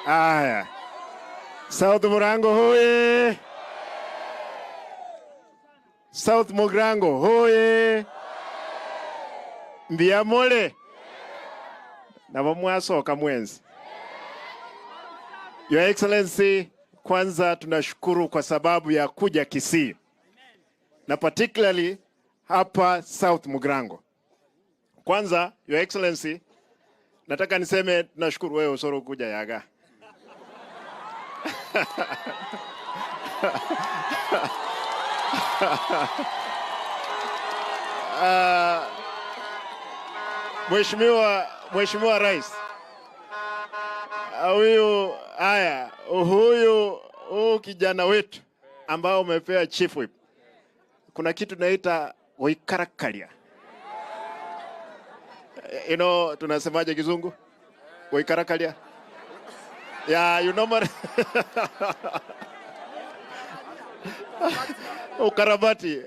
Aya. South Murango hoye. South Murango hoye. Mbiamole. Na wamwasoka mwenzi. Your Excellency, kwanza tunashukuru kwa sababu ya kuja Kisii. Na particularly hapa South Murango. Kwanza, Your Excellency, nataka niseme tunashukuru wewe Osoro kuja yaga. Mheshimiwa Rais. Huyu kijana wetu ambao umepewa chief whip. Kuna kitu naita Waikarakkaria. Tunasemaje kizungu? Waikarakkaria. Yeah, you know Ukarabati.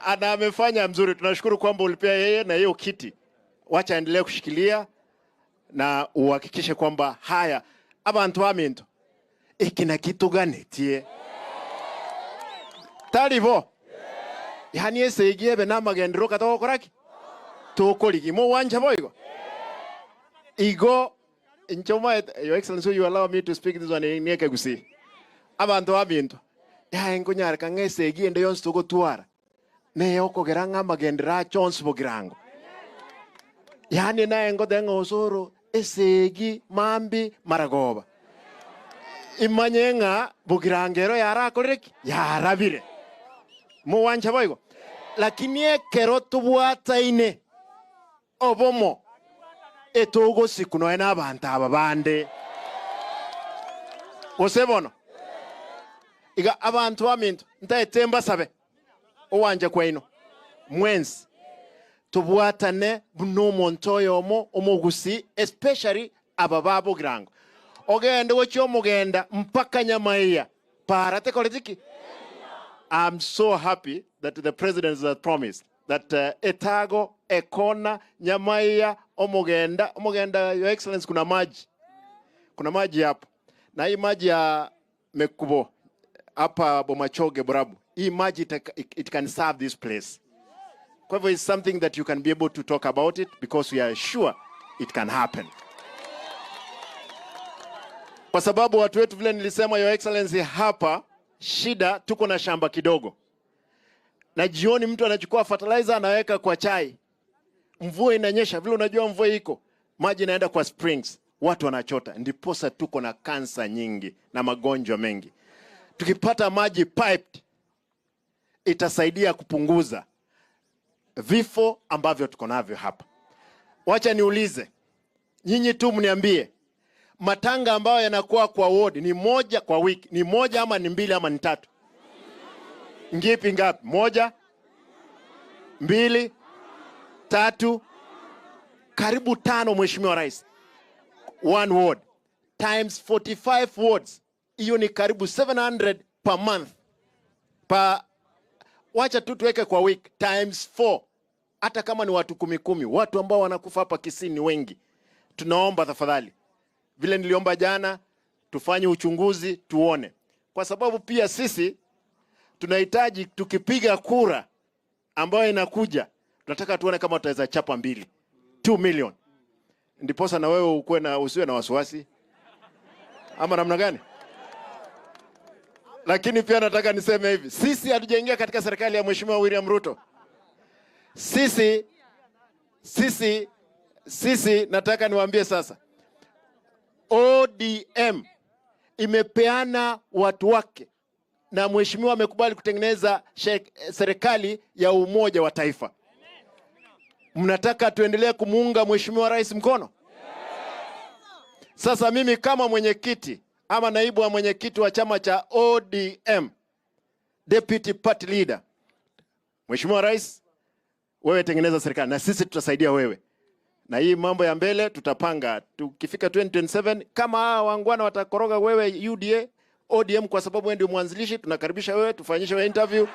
Ana amefanya mzuri. Tunashukuru kwamba ulipea yeye na hiyo kiti. Wacha endelee kushikilia na uhakikishe kwamba haya abantu baminto ikina kitu gani tie taribo yani ese igiebe namagendero katokoraki tokoligi mo wanja boigo igo inchoma. Your Excellency, you allow me to speak this one in Nekagusi. Abantu baminto ya enkunyar kangese igiende yonse togo tuara ne yokogera ngamagendera chonse bogirango yani na engo dengo Osoro esegi mambi maragoba imanyenga bugirangero yarakoreki yarabire mu wanja boigo lakini ekero tubwataine obomo etogo sikuno ena abantu ababande osebono iga abantu baminto ntaetemba sabe owanje kwaino mwenzi tubwatane buno montoyo omugusi especially abababo girango ogende wocho mugenda mpaka Nyamaiya parate politiki. I'm so happy that the president has promised that etago ekona Nyamaiya omugenda Your Excellency, kuna maji hapo na hii maji ya Mekubo hapa Bomachoge Borabu, hii maji it can serve this place. It's something that you can be able to talk about it because we are sure it can happen. Kwa sababu watu wetu vile nilisema, Your Excellency, hapa shida tuko na shamba kidogo. Na jioni mtu anachukua fertilizer anaweka kwa chai. Mvua inanyesha, vile unajua mvua iko, maji inaenda kwa springs, watu wanachota. Ndiposa tuko na kansa nyingi na magonjwa mengi. Tukipata maji piped itasaidia kupunguza vifo ambavyo tuko navyo hapa. Wacha niulize, nyinyi tu mniambie, matanga ambayo yanakuwa kwa ward ni moja kwa wiki, ni moja ama ni mbili ama ni tatu? Ngipi ngapi? Moja, mbili, tatu, karibu tano, Mheshimiwa Rais. One ward times 45 wards, hiyo ni karibu 700 per month. Wacha tu tuweke kwa week times 4. Hata kama ni watu 10, watu ambao wanakufa hapa Kisii ni wengi. Tunaomba tafadhali, vile niliomba jana, tufanye uchunguzi tuone. Kwa sababu pia sisi tunahitaji, tukipiga kura ambayo inakuja, tunataka tuone kama tutaweza chapa 2 million. Ndiposa na wewe usiwe na wasiwasi. Ama namna gani? Lakini pia nataka niseme hivi, sisi hatujaingia katika serikali ya Mheshimiwa William Ruto. Sisi nataka niwaambie sasa, ODM imepeana watu wake na Mheshimiwa amekubali kutengeneza serikali ya umoja wa taifa. Mnataka tuendelee kumuunga Mheshimiwa Rais mkono? Sasa mimi kama mwenyekiti ama naibu wa mwenyekiti wa chama cha ODM, Deputy Party Leader, Mheshimiwa Rais, wewe tengeneza serikali na sisi tutasaidia wewe. Na hii mambo ya mbele tutapanga. Tukifika 2027 kama wangwana watakoroga wewe UDA, ODM, kwa sababu wewe ndio mwanzilishi, tunakaribisha wewe, tufanyishe wewe interview,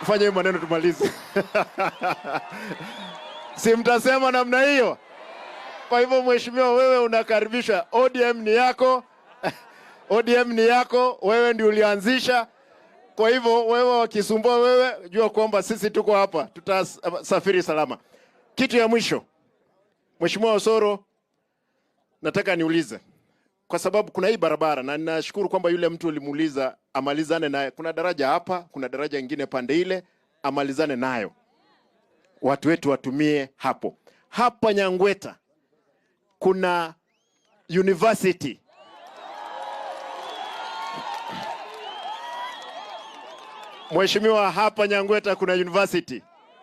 ufanye hiyo maneno tumalize. Si mtasema namna hiyo? Kwa hivyo mheshimiwa, wewe unakaribisha. ODM ni yako. ODM ni yako, wewe ndio ulianzisha. Kwa hivyo wewe wakisumbua wewe, jua kwamba sisi tuko hapa, tutasafiri salama. Kitu ya mwisho, Mheshimiwa Osoro, nataka niulize, kwa sababu kuna hii barabara na ninashukuru kwamba yule mtu ulimuuliza amalizane naye. Kuna daraja hapa, kuna daraja nyingine pande ile, amalizane nayo. Watu wetu watumie hapo. Hapa Nyangweta kuna university. Mheshimiwa, hapa Nyangweta kuna university.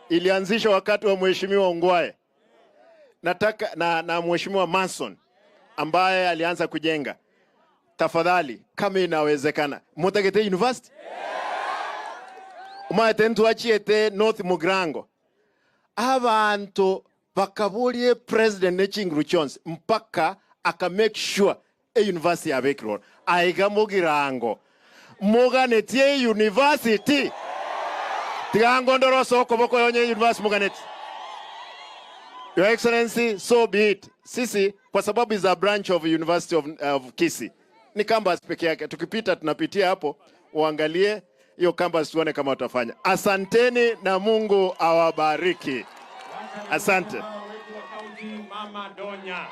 Ilianzishwa wakati wa Mheshimiwa Ongwae. Nataka na Mheshimiwa Manson ambaye alianza kujenga. Tafadhali kama inawezekana, mutegete university? Umaete ntuachiete North Mugrango. Abantu bakabulie president Nechinguru Chons mpaka aka make sure university ya Bekro aiga Mugirango. Muganetie university. Tigango ndoro soko boko yonye university muganeti. Your Excellency, so be it. Sisi kwa sababu is a branch of University of Kisii. Ni campus peke yake. Tukipita tunapitia hapo, uangalie hiyo campus tuone kama utafanya. Asanteni na Mungu awabariki. Asante. Mama Donya.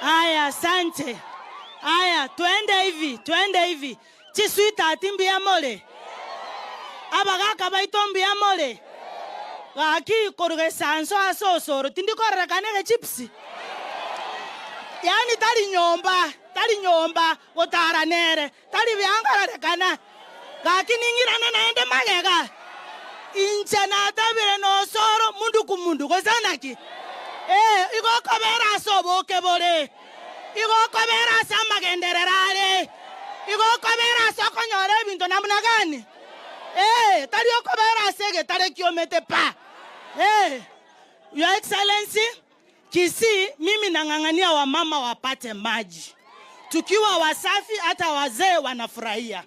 Aya, asante. Aya, tuende hivi. Chisuita atimbi ya mole. Abagaka baitombi ya mole. Gaki koruge sanso asosoro. Tindi korre kanege chipsi. Yani tali nyomba. Otara nere. Tali biangara rekana. Gaki ningirana naende magega. Incha na tabire no soro mundu kumundu. Gozanaki. Igo kobera sobo kebore. Igo kobera sama gendererare. Igo kobera soko nyore binto namna gani? Tari kobera sege tare kiomete pa. Your Excellency, Kisii mimi nang'ang'ania wamama wapate maji. Tukiwa wasafi hata wazee wanafurahia.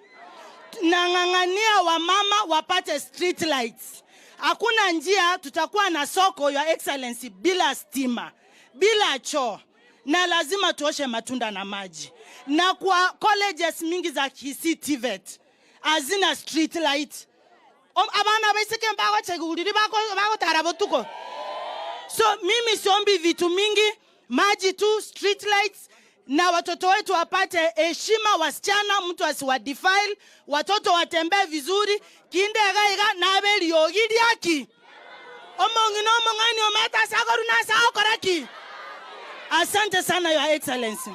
Nang'ang'ania wamama wapate street lights. Hakuna njia tutakuwa na soko, Your Excellency, bila stima, bila choo. Na lazima tuoshe matunda na maji. Na kwa colleges mingi za Kisii TVET hazina street light. Abana besike mpaka cheguliri bako tarabotuko. So mimi siombi vitu mingi, maji tu, street lights, na watoto wetu wapate heshima, wasichana mtu asiwadefile, watoto watembee vizuri, kinde gaiga na beli yogidi yaki. Omongani ometa sakoru na saokoraki. Asante sana, Your Excellency.